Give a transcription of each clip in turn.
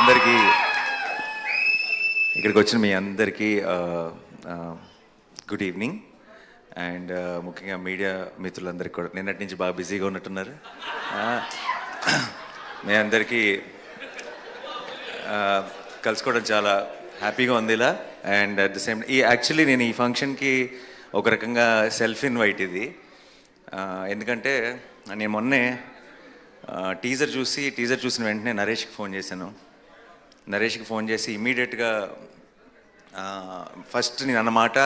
అందరికీ ఇక్కడికి వచ్చిన మీ అందరికీ గుడ్ ఈవినింగ్. అండ్ ముఖ్యంగా మీడియా మిత్రులందరికీ కూడా నిన్నటి నుంచి బాగా బిజీగా ఉన్నట్టున్నారు. మీ అందరికీ కలుసుకోవడం చాలా హ్యాపీగా ఉంది ఇలా. And at the same actually నేను ఈ ఫంక్షన్కి ఒక రకంగా సెల్ఫ్ ఇన్వైట్ ఇది. ఎందుకంటే నేను మొన్నే టీజర్ చూసిన వెంటనే నరేష్కి ఫోన్ చేశాను. నరేష్కి ఫోన్ చేసి ఇమీడియట్గా ఫస్ట్ నేను అన్నమాట,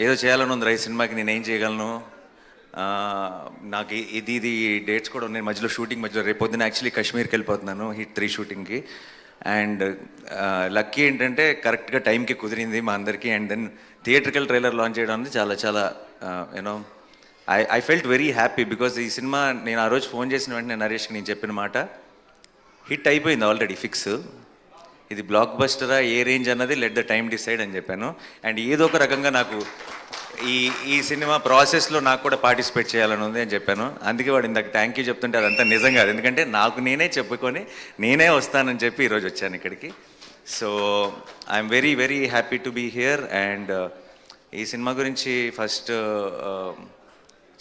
ఏదో చేయాలని ఉంది రైస్ సినిమాకి, నేనేం చేయగలను, నాకు ఇది డేట్స్ కూడా ఉన్నాయి మధ్యలో, షూటింగ్ మధ్యలో. రేపు పొద్దున్న యాక్చువల్లీ కాశ్మీర్కి వెళ్ళిపోతున్నాను హిట్ 3 షూటింగ్కి. అండ్ లక్కీ ఏంటంటే కరెక్ట్గా టైంకి కుదిరింది మా అందరికీ. And then theatrical trailer launch చేయడం అనేది చాలా చాలా you know I felt very happy. Because ఈ సినిమా నేను ఆ రోజు ఫోన్ చేసిన వెంటనే నరేష్కి నేను చెప్పిన మాట, హిట్ అయిపోయింది ఆల్రెడీ ఫిక్స్, ఇది బ్లాక్ బస్టరా ఏ రేంజ్ అన్నది లెట్ ద టైమ్ డిసైడ్ అని చెప్పాను. అండ్ ఏదో ఒక రకంగా నాకు ఈ సినిమా ప్రాసెస్లో నాకు కూడా పార్టిసిపేట్ చేయాలని ఉంది అని చెప్పాను. అందుకే వాడు ఇందాక థ్యాంక్ యూ చెప్తుంటే అదంతా నిజం కాదు, ఎందుకంటే నాకు నేనే చెప్పుకొని నేనే వస్తానని చెప్పి ఈరోజు వచ్చాను ఇక్కడికి. So I'm very very happy to be here. And ఈ సినిమా గురించి ఫస్ట్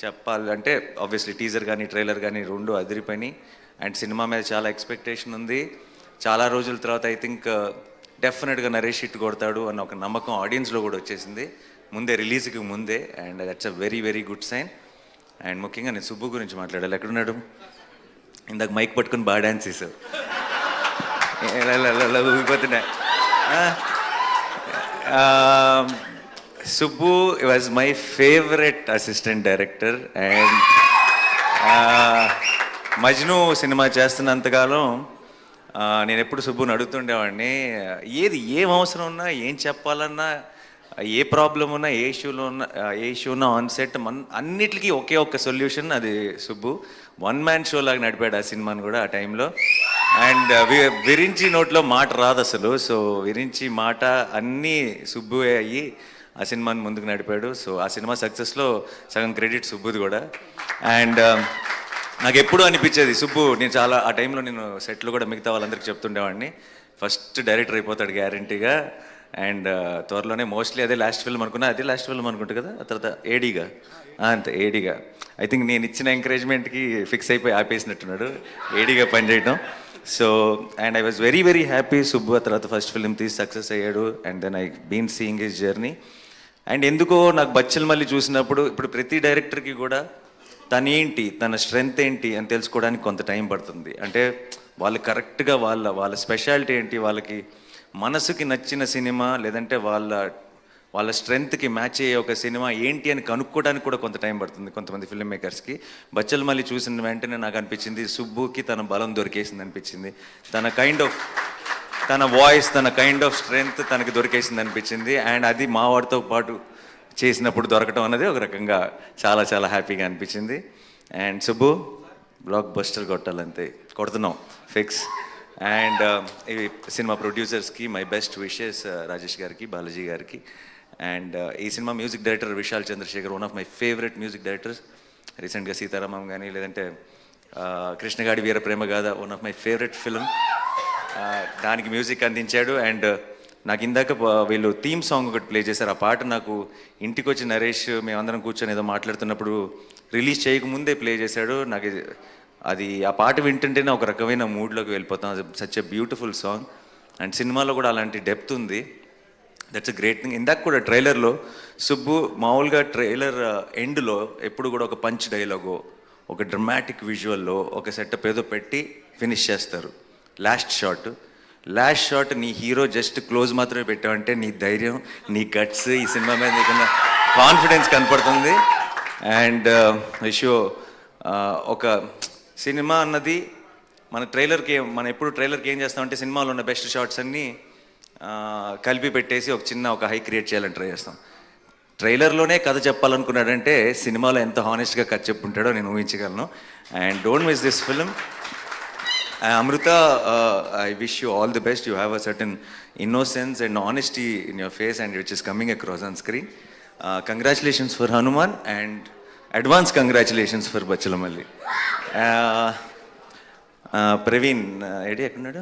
చెప్పాలంటే ఆబ్వియస్లీ టీజర్ కానీ ట్రైలర్ కానీ రెండు అదిరిపోయినాయి. అండ్ సినిమా మీద చాలా ఎక్స్పెక్టేషన్ ఉంది. చాలా రోజుల తర్వాత ఐ థింక్ డెఫినెట్గా నరేష్ హిట్ కొడతాడు అన్న ఒక నమ్మకం ఆడియన్స్లో కూడా వచ్చేసింది ముందే, రిలీజ్కి ముందే. And that's a very very good sign. And ముఖ్యంగా నేను సుబ్బు గురించి మాట్లాడాలి. ఎక్కడున్నాడు? ఇందాక మైక్ పట్టుకుని బాగా డ్యాన్స్ చేశావు, ఊగిపోతున్నా. Subbu was my favourite assistant director. And Majnu cinema చేస్తున్నంతకాలం నేను ఎప్పుడు సుబ్బుని అడుగుతుండేవాడిని, ఏం అవసరం ఉన్నా, ఏం చెప్పాలన్నా, ఏ ప్రాబ్లం ఉన్నా, ఏ ఇష్యూ ఉన్నా ఆన్ సెట్ అన్నిటికీ ఒకే ఒక్క సొల్యూషన్, అది సుబ్బు. వన్ మ్యాన్ షో లాగా నడిపాడు ఆ సినిమాని కూడా ఆ టైంలో. అండ్ విరించి నోట్లో మాట రాదు అసలు. సో విరించి మాట అన్నీ సుబ్బువే అయ్యి ఆ సినిమాని ముందుకు నడిపాడు. సో ఆ సినిమా సక్సెస్లో సగం క్రెడిట్ సుబ్బుది కూడా. అండ్ నాకు ఎప్పుడూ అనిపించేది సుబ్బు, నేను చాలా ఆ టైంలో నేను సెట్లో కూడా మిగతా వాళ్ళందరికీ చెప్తుండేవాడిని, ఫస్ట్ డైరెక్టర్ అయిపోతాడు గ్యారంటీగా. అండ్ త్వరలోనే మోస్ట్లీ అదే లాస్ట్ ఫిల్మ్ అనుకున్నా, అదే లాస్ట్ ఫిల్మ్ అనుకుంటా కదా, ఆ తర్వాత ఏడీగా, అంతే ఏడీగా. ఐ థింక్ నేను ఇచ్చిన ఎంకరేజ్మెంట్కి ఫిక్స్ అయిపోయి ఆపేసినట్టున్నాడు ఏడీగా పనిచేయడం. So and I was very very happy. Subbu ఆ తర్వాత ఫస్ట్ ఫిల్మ్ తీసి సక్సెస్ అయ్యాడు. And then I been seeing his journey. And ఎందుకో నాకు బచ్చల్ మళ్ళీ చూసినప్పుడు, ఇప్పుడు ప్రతి డైరెక్టర్కి కూడా తనేంటి, తన స్ట్రెంగ్త్ ఏంటి అని తెలుసుకోవడానికి కొంత టైం పడుతుంది. అంటే వాళ్ళు కరెక్ట్గా వాళ్ళ స్పెషాలిటీ ఏంటి, వాళ్ళకి మనసుకి నచ్చిన సినిమా లేదంటే వాళ్ళ స్ట్రెంగ్త్కి మ్యాచ్ అయ్యే ఒక సినిమా ఏంటి అని కనుక్కోవడానికి కూడా కొంత టైం పడుతుంది కొంతమంది ఫిల్మ్ మేకర్స్కి. బచ్చల్ మళ్ళీ చూసిన వెంటనే నాకు అనిపించింది సుబ్బుకి తన బలం దొరికేసింది అనిపించింది. తన వాయిస్, తన కైండ్ ఆఫ్ స్ట్రెంగ్త్ తనకి దొరికేసింది అనిపించింది. అండ్ అది మా వాడితో పాటు చేసినప్పుడు దొరకటం అనేది ఒక రకంగా చాలా చాలా హ్యాపీగా అనిపించింది. అండ్ సుబ్బు బ్లాక్ బస్టర్ కొట్టాలంతే, కొడుతున్నాం ఫిక్స్. అండ్ ఈ సినిమా ప్రొడ్యూసర్స్కి మై బెస్ట్ విషెస్, రాజేష్ గారికి, బాలాజీ గారికి. అండ్ ఈ cinema music director Vishal Chandrasekhar, one of my favourite music directors. రీసెంట్గా సీతారామం కానీ లేదంటే Krishnagadi Veera Prema Gaatha, one of my favourite film, దానికి మ్యూజిక్ అందించాడు. అండ్ నాకు ఇందాక వీళ్ళు థీమ్ సాంగ్ ఒకటి ప్లే చేశారు. ఆ పాట నాకు ఇంటికి వచ్చి నరేష్ మేమందరం కూర్చొని ఏదో మాట్లాడుతున్నప్పుడు రిలీజ్ చేయకముందే ప్లే చేశాడు. నాకు అది ఆ పాట వింటుంటేనే ఒక రకమైన మూడ్లోకి వెళ్ళిపోతాం. Such a beautiful song. And సినిమాలో కూడా అలాంటి డెప్త్ ఉంది. That's a great thing. ఇందాక కూడా ట్రైలర్లో సుబ్బు మామూలుగా ట్రైలర్ ఎండ్లో ఎప్పుడు కూడా ఒక పంచ్ డైలాగో, ఒక డ్రమాటిక్ విజువల్లో ఒక సెటప్ ఏదో పెట్టి ఫినిష్ చేస్తారు. లాస్ట్ షాట్ నీ హీరో జస్ట్ క్లోజ్ మాత్రమే పెట్టావంటే నీ ధైర్యం, నీ గట్స్, ఈ సినిమా మీద నీకున్న కాన్ఫిడెన్స్ కనపడుతుంది. అండ్ షో ఒక సినిమా అన్నది మనం ఎప్పుడు ట్రైలర్కి ఏం చేస్తామంటే సినిమాలో ఉన్న బెస్ట్ షాట్స్ అన్నీ కలిపి పెట్టేసి ఒక హై క్రియేట్ చేయాలని ట్రై చేస్తాం. ట్రైలర్లోనే కథ చెప్పాలనుకున్నాడంటే సినిమాలో ఎంత హానెస్ట్గా కథ చెప్పుంటాడో నేను ఊహించగలను. And don't miss this film. Amrita, I wish you all the best. You have a certain innocence and honesty in your face, and which is coming across on screen. Congratulations for Hanuman, and advance congratulations for Bachalamalli. Praveen AD ఎక్కడున్నాడు?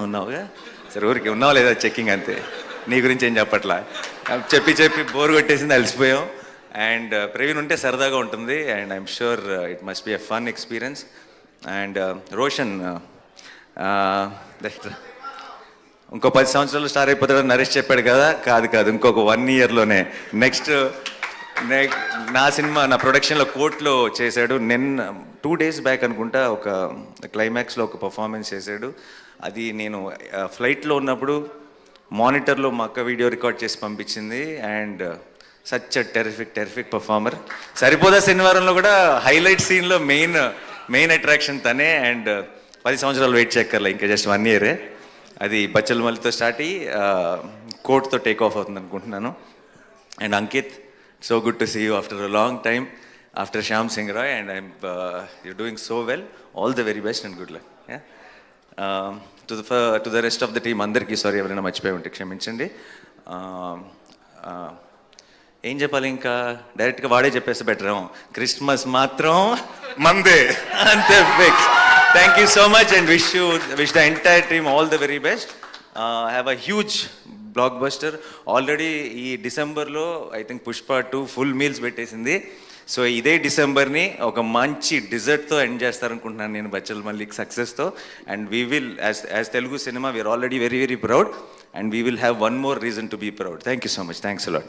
ఉన్నావుగా? సరే ఊరికి ఉన్నావా లేదా checking అంతే, నీ గురించి ఏం చెప్పట్లా. చెప్పి చెప్పి బోర్ కొట్టేసింది, అలసిపోయాం. అండ్ ప్రవీణ్ ఉంటే సరదాగా ఉంటుంది and I'm sure it must be a fun experience. And Roshan ఇంకో 10 సంవత్సరాలు స్టార్ అయిపోతాడని నరేష్ చెప్పాడు కదా, కాదు ఇంకొక 1 ఇయర్లోనే నెక్స్ట్ నా సినిమా నా ప్రొడక్షన్లో కోర్టులో చేశాడు. నిన్న 2 days బ్యాక్ అనుకుంటా ఒక క్లైమాక్స్లో ఒక పర్ఫార్మెన్స్ చేశాడు. అది నేను ఫ్లైట్లో ఉన్నప్పుడు మానిటర్లో మా అక్క వీడియో రికార్డ్ చేసి పంపించింది. And such a terrific performer. Saripodhaa శనివారంలో కూడా హైలైట్ సీన్లో మెయిన్ అట్రాక్షన్ తనే. అండ్ 10 సంవత్సరాలు వెయిట్ చేయక్కర్లే, ఇంకా జస్ట్ 1 year. అది బచ్చల మల్లితో స్టార్ట్ అయ్యి కోర్టుతో టేక్ ఆఫ్ అవుతుంది అనుకుంటున్నాను. And Ankit, so good to see you after a long time, after Shyam Singh Roy, and you're doing so well. All the very best and good luck. Yeah. To the rest of the team, andarki sorry ఎవరైనా మర్చిపోయి ఉంటే క్షమించండి. ఏం చెప్పాలి, ఇంకా డైరెక్ట్గా వాడే చెప్పేస్తే బెటర్ ఏమో. క్రిస్మస్ మాత్రం మందే అంతే fix. Thank you so much and wish the entire team all the very best. Have a huge blockbuster. Already ఈ డిసెంబర్లో I think Pushpa 2 full meals పెట్టేసింది. సో ఇదే డిసెంబర్ని ఒక మంచి డిజర్ట్తో ఎండ్ చేస్తారనుకుంటున్నాను నేను బచ్చల్ మల్లిక్ సక్సెస్తో. And we will as Telugu cinema we are already very very proud and we will have 1 more reason to be proud. Thank you so much. Thanks a lot.